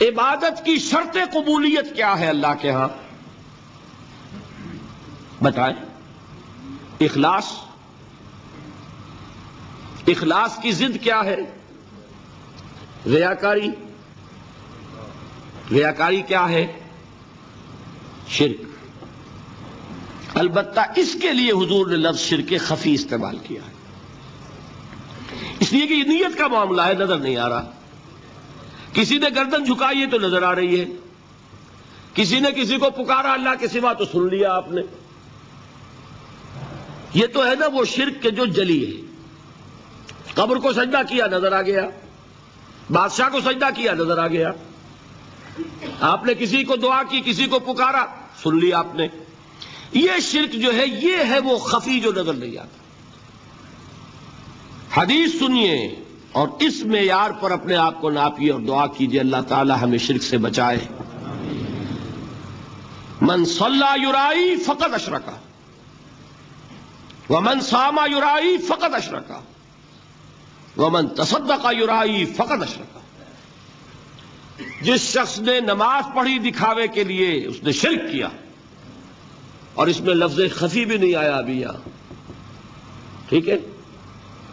عبادت کی شرط قبولیت کیا ہے اللہ کے ہاں؟ بتائیں۔ اخلاص۔ اخلاص کی ضد کیا ہے؟ ریاکاری۔ ریاکاری کیا ہے؟ شرک۔ البتہ اس کے لیے حضور نے لفظ شرک خفی استعمال کیا ہے، اس لیے کہ یہ نیت کا معاملہ ہے، نظر نہیں آ رہا۔ کسی نے گردن جھکائی ہے تو نظر آ رہی ہے، کسی نے کسی کو پکارا اللہ کے سوا تو سن لیا آپ نے۔ یہ تو ہے نا وہ شرک کے جو جلی ہے۔ قبر کو سجدہ کیا نظر آ گیا، بادشاہ کو سجدہ کیا نظر آ گیا، آپ نے کسی کو دعا کی، کسی کو پکارا، سن لیا آپ نے۔ یہ شرک جو ہے یہ ہے وہ خفی جو نظر نہیں آتا۔ حدیث سنیے اور اس معیار پر اپنے آپ کو ناپیے اور دعا کیجیے اللہ تعالی ہمیں شرک سے بچائے۔ من صلی یرائی فقد اشرک ومن صام یرائی فقد اشرک ومن تصدق یرائی فقد اشرک۔ جس شخص نے نماز پڑھی دکھاوے کے لیے اس نے شرک کیا، اور اس میں لفظ خفی بھی نہیں آیا ابھی یہاں، ٹھیک ہے؟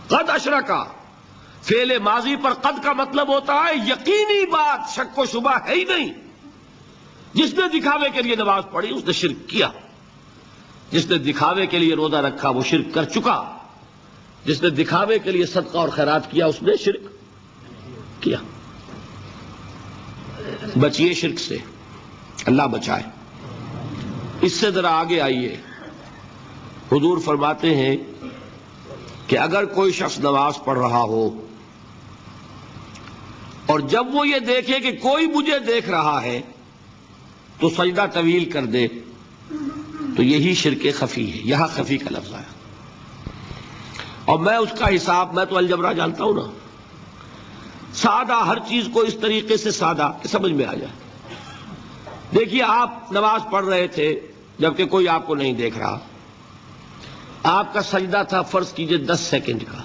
قد اشرکا، فعل ماضی پر قد کا مطلب ہوتا ہے یقینی بات، شک و شبہ ہے ہی نہیں۔ جس نے دکھاوے کے لیے نماز پڑھی اس نے شرک کیا، جس نے دکھاوے کے لیے روزہ رکھا وہ شرک کر چکا، جس نے دکھاوے کے لیے صدقہ اور خیرات کیا اس نے شرک کیا۔ بچیے شرک سے، اللہ بچائے۔ اس سے ذرا آگے آئیے، حضور فرماتے ہیں کہ اگر کوئی شخص نماز پڑھ رہا ہو اور جب وہ یہ دیکھے کہ کوئی مجھے دیکھ رہا ہے تو سجدہ طویل کر دے تو یہی شرک خفی ہے۔ یہاں خفی کا لفظ آیا، اور میں اس کا حساب، میں تو الجبرا جانتا ہوں نا، سادہ ہر چیز کو اس طریقے سے سادہ کہ سمجھ میں آ جائے۔ دیکھیے آپ نماز پڑھ رہے تھے جبکہ کوئی آپ کو نہیں دیکھ رہا، آپ کا سجدہ تھا فرض کیجئے 10 سیکنڈ کا،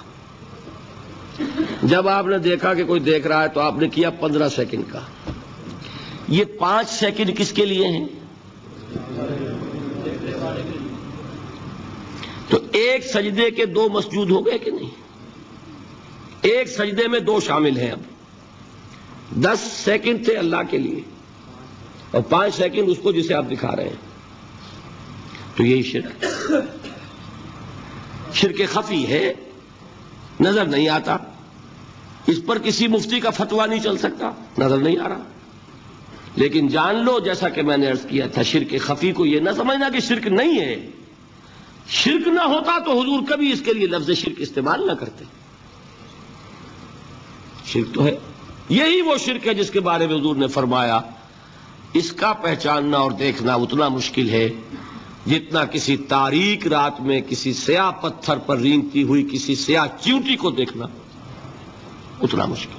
جب آپ نے دیکھا کہ کوئی دیکھ رہا ہے تو آپ نے کیا 15 سیکنڈ کا۔ یہ 5 سیکنڈ کس کے لیے ہیں؟ تو ایک سجدے کے 2 مسجود ہو گئے کہ نہیں؟ ایک سجدے میں 2 شامل ہیں۔ اب 10 سیکنڈ تھے اللہ کے لیے اور 5 سیکنڈ اس کو جسے آپ دکھا رہے ہیں، تو یہی شرک، شرک خفی ہے، نظر نہیں آتا، اس پر کسی مفتی کا فتویٰ نہیں چل سکتا، نظر نہیں آ رہا۔ لیکن جان لو جیسا کہ میں نے عرض کیا تھا، شرک خفی کو یہ نہ سمجھنا کہ شرک نہیں ہے۔ شرک نہ ہوتا تو حضور کبھی اس کے لیے لفظ شرک استعمال نہ کرتے۔ شرک تو ہے، یہی وہ شرک ہے جس کے بارے میں حضور نے فرمایا اس کا پہچاننا اور دیکھنا اتنا مشکل ہے جتنا کسی تاریک رات میں کسی سیاہ پتھر پر رینگتی ہوئی کسی سیاہ چیونٹی کو دیکھنا اتنا مشکل۔